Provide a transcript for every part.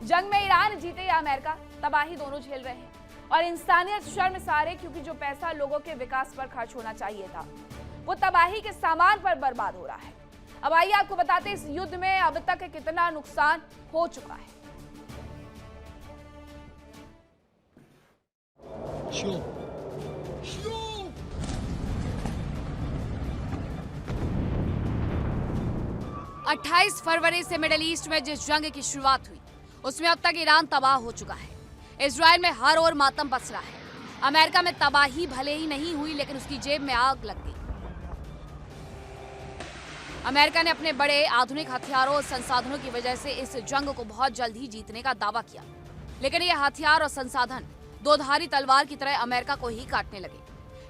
जंग में ईरान जीते या अमेरिका, तबाही दोनों झेल रहे हैं और इंसानियत शर्मसार है, क्योंकि जो पैसा लोगों के विकास पर खर्च होना चाहिए था वो तबाही के सामान पर बर्बाद हो रहा है। अब आइए आपको बताते हैं इस युद्ध में अब तक कितना नुकसान हो चुका है। Sure. 28 फरवरी से मिडिल ईस्ट में जिस जंग की शुरुआत हुई उसमें अब तक ईरान तबाह हो चुका है। इजराइल में हर ओर मातम पस रहा है। अमेरिका में तबाही भले ही नहीं हुई, लेकिन उसकी जेब में आग लग गई। अमेरिका ने अपने बड़े आधुनिक हथियारों और संसाधनों की वजह से इस जंग को बहुत जल्द ही जीतने का दावा किया, लेकिन ये हथियार और संसाधन दोधारी तलवार की तरह अमेरिका को ही काटने लगे।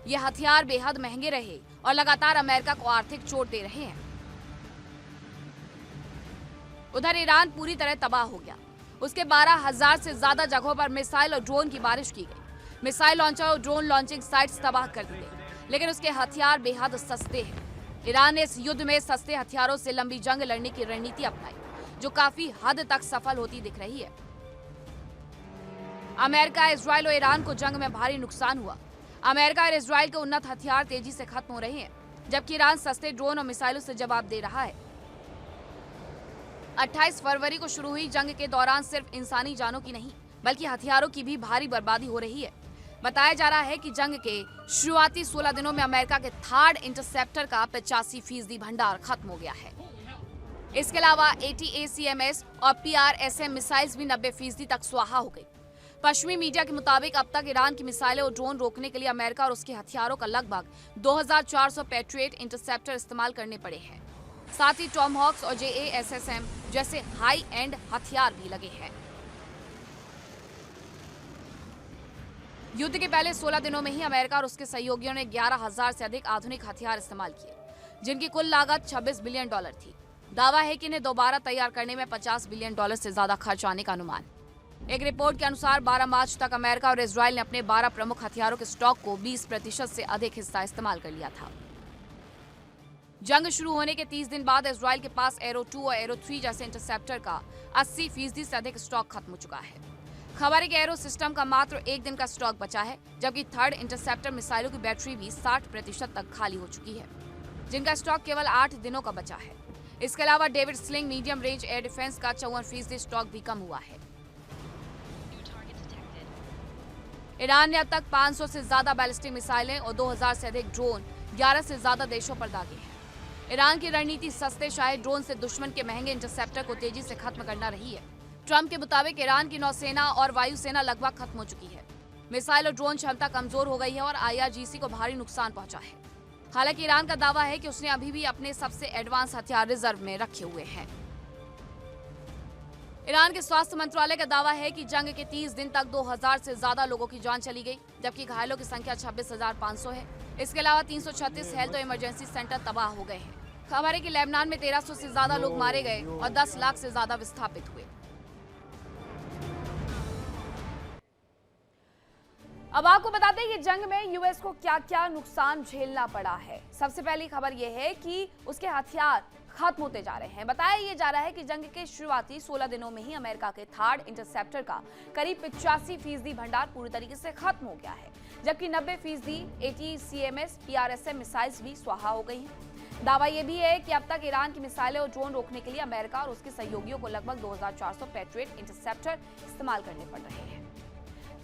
ये हथियार बेहद महंगे रहे और लगातार अमेरिका को आर्थिक चोट दे रहे हैं। उधर ईरान पूरी तरह तबाह हो गया। उसके 12,000 से ज्यादा जगहों पर मिसाइल और ड्रोन की बारिश की गई। मिसाइल लॉन्चर और ड्रोन लॉन्चिंग साइट्स तबाह कर दी गई, लेकिन उसके हथियार बेहद सस्ते हैं। ईरान ने इस युद्ध में सस्ते हथियारों से लंबी जंग लड़ने की रणनीति अपनाई, जो काफी हद तक सफल होती दिख रही है। अमेरिका, इजराइल और ईरान को जंग में भारी नुकसान हुआ। अमेरिका और इजराइल के उन्नत हथियार तेजी से खत्म हो रहे हैं, जबकि ईरान सस्ते ड्रोन और मिसाइलों से जवाब दे रहा है। 28 फरवरी को शुरू हुई जंग के दौरान सिर्फ इंसानी जानों की नहीं, बल्कि हथियारों की भी भारी बर्बादी हो रही है। बताया जा रहा है कि जंग के शुरुआती 16 दिनों में अमेरिका के थर्ड इंटरसेप्टर का 85% भंडार खत्म हो गया है। इसके अलावा ATACMS और PRSM मिसाइल्स भी 90% तक स्वाहा हो गई। पश्चिमी मीडिया के मुताबिक अब तक ईरान की मिसाइलें और ड्रोन रोकने के लिए अमेरिका और उसके हथियारों का लगभग 2400 पैट्रियट इंटरसेप्टर इस्तेमाल करने पड़े हैं। साथ ही टॉमहॉक्स और JASSM जैसे हाई एंड हथियार भी लगे हैं। युद्ध के पहले 16 दिनों में ही अमेरिका और उसके सहयोगियों ने 11,000 से अधिक आधुनिक हथियार इस्तेमाल किए, जिनकी कुल लागत $26 बिलियन थी। दावा है कि इन्हें दोबारा तैयार करने में $50 बिलियन से ज्यादा खर्च आने का अनुमान। एक रिपोर्ट के अनुसार 12 मार्च तक अमेरिका और इजराइल ने अपने 12 प्रमुख हथियारों के स्टॉक को 20% से अधिक हिस्सा इस्तेमाल कर लिया था। जंग शुरू होने के 30 दिन बाद इजराइल के पास एरो 2 और एरो 3 जैसे इंटरसेप्टर का 80% से अधिक स्टॉक खत्म हो चुका है। खबर है कि एरो सिस्टम का मात्र एक दिन का स्टॉक बचा है, जबकि थर्ड इंटरसेप्टर मिसाइलों की बैटरी भी 60% तक खाली हो चुकी है, जिनका स्टॉक केवल 8 दिनों का बचा है। इसके अलावा David sling medium range air defence का 54% स्टॉक भी कम हुआ है। ईरान ने अब तक 500 से ज्यादा बैलिस्टिक मिसाइलें और 2000 से अधिक ड्रोन 11 से ज्यादा देशों पर दागे हैं। ईरान की रणनीति सस्ते शाही ड्रोन से दुश्मन के महंगे इंटरसेप्टर को तेजी से खत्म करना रही है। ट्रंप के मुताबिक ईरान की नौसेना और वायुसेना लगभग खत्म हो चुकी है। मिसाइल और ड्रोन क्षमता कमजोर हो गई है और IRGC को भारी नुकसान पहुंचा है। हालांकि ईरान का दावा है कि उसने अभी भी अपने सबसे एडवांस हथियार रिजर्व में रखे हुए हैं। ईरान के स्वास्थ्य मंत्रालय का दावा है कि जंग के 30 दिन तक 2000 से ज्यादा लोगों की जान चली गई, जबकि घायलों की संख्या 26,500 है। इसके अलावा 336 हेल्थ और इमरजेंसी सेंटर तबाह हो गए हैं। खबर है कि लेबनान में 1300 से ज्यादा लोग मारे गए और 10 लाख से ज्यादा विस्थापित हुए। अब आपको बताते हैं कि जंग में यूएस को क्या क्या नुकसान झेलना पड़ा है। सबसे पहली खबर यह है कि उसके हथियार खत्म होते जा रहे हैं। बताया यह जा रहा है कि जंग के शुरुआती 16 दिनों में ही अमेरिका के थर्ड इंटरसेप्टर का करीब 85% भंडार पूरी तरीके से खत्म हो गया है, जबकि 90% ATACMS PRSM मिसाइल्स भी स्वाहा हो गई हैं। दावा यह भी है कि अब तक ईरान की मिसाइलें और ड्रोन रोकने के लिए अमेरिका और उसके सहयोगियों को लगभग 2400 पैट्रियट इंटरसेप्टर इस्तेमाल करने पड़ रहे हैं।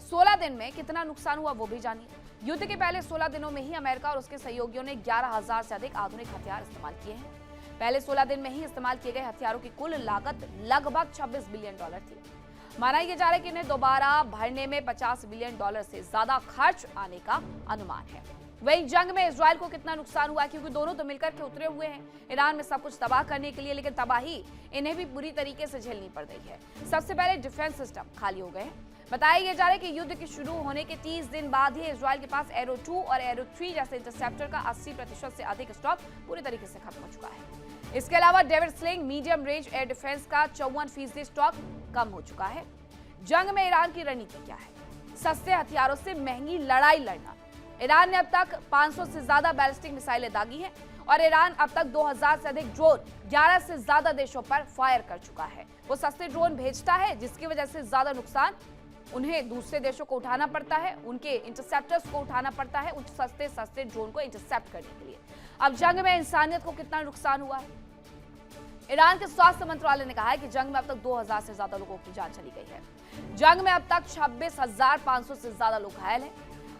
16 दिन में कितना नुकसान हुआ वो भी जानिए। युद्ध के पहले 16 दिनों में ही अमेरिका और उसके सहयोगियों ने 11,000 से अधिक आधुनिक हथियार इस्तेमाल किए हैं। पहले 16 दिन में ही इस्तेमाल किए गए हथियारों की कुल लागत लगभग $26 बिलियन थी। माना यह जा रहा है कि इन्हें दोबारा भरने में $50 बिलियन से ज्यादा खर्च आने का अनुमान है। वहीं जंग में इजराइल को कितना नुकसान हुआ, क्योंकि दोनों तो मिलकर के उतरे हुए हैं ईरान में सब कुछ तबाह करने के लिए, लेकिन तबाही इन्हें भी बुरी तरीके से झेलनी पड़ रही है। सबसे पहले डिफेंस सिस्टम खाली हो गए हैं। बताया यह जा रहा है कि युद्ध के शुरू होने के 30 दिन बाद ही इजराइल के पास एरो 2 और एरो 3 जैसे इंटरसेप्टर का 80% से अधिक स्टॉक पूरी तरीके से खत्म हो चुका है। इसके अलावा David sling medium range air defence का 54% स्टॉक कम हो चुका है। जंग में ईरान की रणनीति क्या है? सस्ते हथियारों से महंगी लड़ाई लड़ना। ईरान ने अब तक 500 से ज्यादा बैलिस्टिक मिसाइलें दागी हैं और ईरान अब तक 2000 से अधिक ड्रोन 11 से ज्यादा देशों पर फायर कर चुका है। वो सस्ते ड्रोन भेजता है जिसकी वजह से ज्यादा नुकसान उन्हें दूसरे देशों को उठाना पड़ता है, उनके इंटरसेप्टर्स को उठाना पड़ता है उन सस्ते ड्रोन को इंटरसेप्ट करने के लिए। अब जंग में इंसानियत को कितना नुकसान हुआ है? ईरान के स्वास्थ्य मंत्रालय ने कहा है कि जंग में अब तक 2000 से ज्यादा लोगों की जान चली गई है। जंग में अब तक 26,500 से ज्यादा लोग घायल हैं।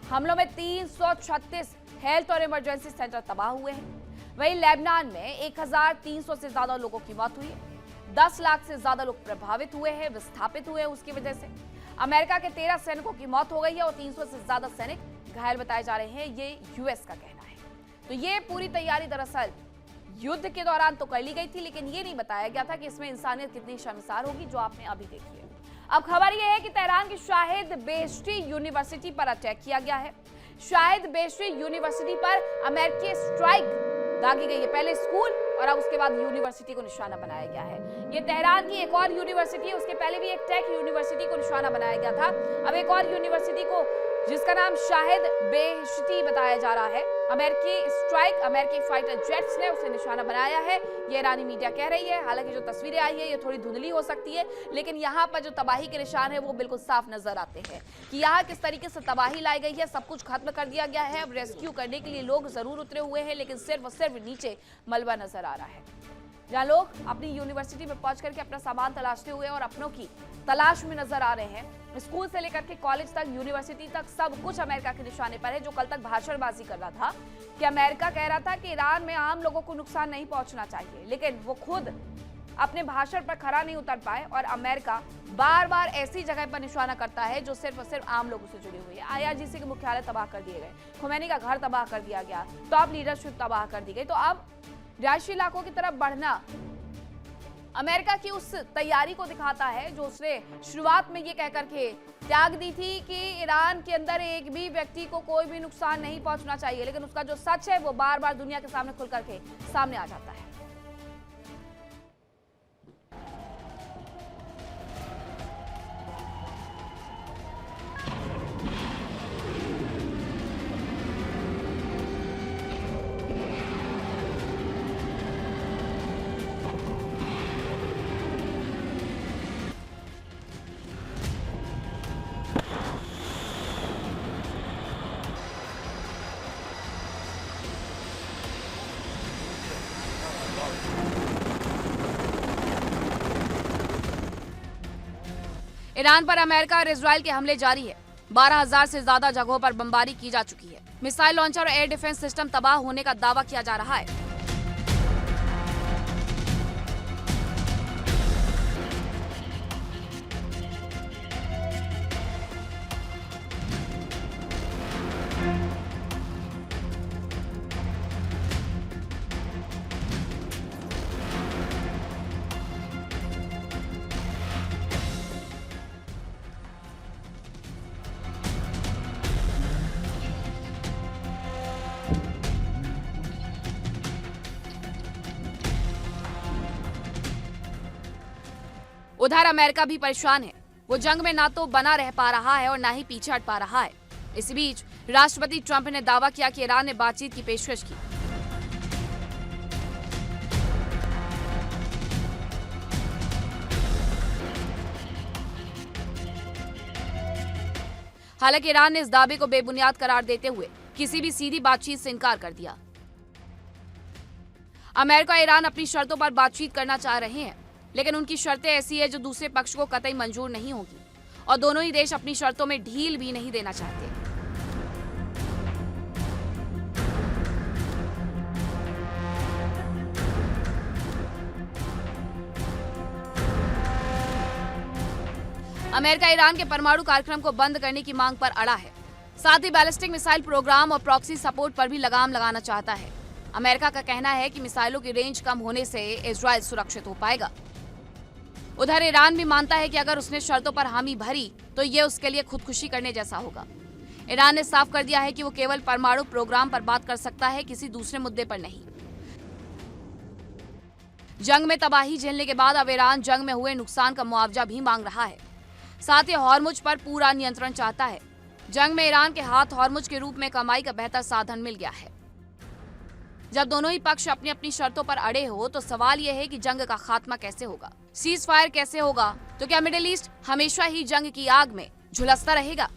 हमलों में 336 हेल्थ और इमरजेंसी सेंटर तबाह हुए हैं। वहीं लेबनान में 1300 से ज्यादा लोगों की मौत हुई है। 10 लाख से ज्यादा लोग प्रभावित हुए हैं, विस्थापित हुए हैं उसकी वजह से। अमेरिका के 13 सैनिकों की मौत हो गई है और 300 से ज्यादा सैनिक घायल बताए जा रहे हैं, ये यूएस का कहना है। तो ये पूरी तैयारी दरअसल युद्ध के दौरान तो कर ली गई थी, लेकिन ये नहीं बताया गया था कि इसमें इंसानियत कितनी शर्मसार होगी, जो आपने अभी देखी है। अब खबर यह है कि तेहरान की शाहिद बेहेश्ती यूनिवर्सिटी पर अटैक किया गया है। शाहिद बेहेश्ती यूनिवर्सिटी पर अमेरिकी स्ट्राइक दागी गई है। पहले स्कूल और अब उसके बाद यूनिवर्सिटी को निशाना बनाया गया है। ये तेहरान की एक और यूनिवर्सिटी है, उसके पहले भी एक टेक यूनिवर्सिटी को निशाना बनाया गया था। अब एक और यूनिवर्सिटी को, जिसका नाम शाहिद बेहेश्ती बताया जा रहा है, अमेरिकी स्ट्राइक, अमेरिकी फाइटर जेट्स ने उसे निशाना बनाया है, ये ईरानी मीडिया कह रही है। हालांकि जो तस्वीरें आई है ये थोड़ी धुंधली हो सकती है, लेकिन यहाँ पर जो तबाही के निशान है वो बिल्कुल साफ नजर आते हैं कि यहाँ किस तरीके से तबाही लाई गई है। सब कुछ खत्म कर दिया गया है। अब रेस्क्यू करने के लिए लोग जरूर उतरे हुए हैं, लेकिन सिर्फ और सिर्फ नीचे मलबा नजर आ रहा है। जहाँ लोग अपनी यूनिवर्सिटी में पहुंच करके अपना सामान तलाशते हुए और अपनों की तलाश में नजर आ रहे हैं। स्कूल से लेकर के कॉलेज तक, यूनिवर्सिटी तक, सब कुछ अमेरिका के निशाने पर है। जो कल तक भाषणबाजी कर रहा था कि अमेरिका कह रहा था कि ईरान में आम लोगों को नुकसान नहीं पहुंचना चाहिए, लेकिन वो खुद अपने भाषण पर खरा नहीं उतर पाए और अमेरिका बार बार ऐसी जगह पर निशाना करता है जो सिर्फ और सिर्फ आम लोगों से जुड़ी हुई है। IRGC के मुख्यालय तबाह कर दिए गए, खुमैनी का घर तबाह कर दिया गया, टॉप लीडरशिप तबाह कर दी गई। तो अब रिहायशी इलाकों की तरफ बढ़ना अमेरिका की उस तैयारी को दिखाता है जो उसने शुरुआत में ये कहकर के त्याग दी थी कि ईरान के अंदर एक भी व्यक्ति को कोई भी नुकसान नहीं पहुंचना चाहिए, लेकिन उसका जो सच है वो बार बार दुनिया के सामने खुल करके सामने आ जाता है। ईरान पर अमेरिका और इजराइल के हमले जारी है। 12,000 से ज्यादा जगहों पर बमबारी की जा चुकी है। मिसाइल लॉन्चर और एयर डिफेंस सिस्टम तबाह होने का दावा किया जा रहा है। उधर अमेरिका भी परेशान है। वो जंग में ना तो बना रह पा रहा है और ना ही पीछे हट पा रहा है। इसी बीच राष्ट्रपति ट्रंप ने दावा किया कि ईरान ने बातचीत की पेशकश की। हालांकि ईरान ने इस दावे को बेबुनियाद करार देते हुए किसी भी सीधी बातचीत से इनकार कर दिया। अमेरिका और ईरान अपनी शर्तों पर बातचीत करना चाह रहे हैं, लेकिन उनकी शर्तें ऐसी है जो दूसरे पक्ष को कतई मंजूर नहीं होगी और दोनों ही देश अपनी शर्तों में ढील भी नहीं देना चाहते। अमेरिका ईरान के परमाणु कार्यक्रम को बंद करने की मांग पर अड़ा है। साथ ही बैलिस्टिक मिसाइल प्रोग्राम और प्रॉक्सी सपोर्ट पर भी लगाम लगाना चाहता है। अमेरिका का कहना है कि मिसाइलों की रेंज कम होने से इजराइल सुरक्षित हो पाएगा। उधर ईरान भी मानता है कि अगर उसने शर्तों पर हामी भरी तो ये उसके लिए खुदकुशी करने जैसा होगा। ईरान ने साफ कर दिया है कि वो केवल परमाणु प्रोग्राम पर बात कर सकता है, किसी दूसरे मुद्दे पर नहीं। जंग में तबाही झेलने के बाद अब ईरान जंग में हुए नुकसान का मुआवजा भी मांग रहा है। साथ ही हॉर्मुज पर पूरा नियंत्रण चाहता है। जंग में ईरान के हाथ हॉर्मुज के रूप में कमाई का बेहतर साधन मिल गया है। जब दोनों ही पक्ष अपनी अपनी शर्तों पर अड़े हो तो सवाल यह है कि जंग का खात्मा कैसे होगा, सीज फायर कैसे होगा, तो क्या मिडिल ईस्ट हमेशा ही जंग की आग में झुलसता रहेगा?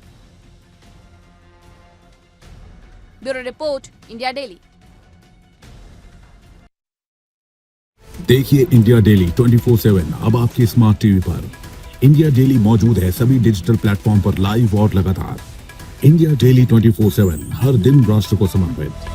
Bureau report, India daily. देखिए इंडिया डेली 24/7 अब आपके स्मार्ट टीवी पर। इंडिया डेली मौजूद है सभी डिजिटल प्लेटफॉर्म पर लाइव और लगातार। इंडिया डेली 24/7 हर दिन राष्ट्र को समर्पित।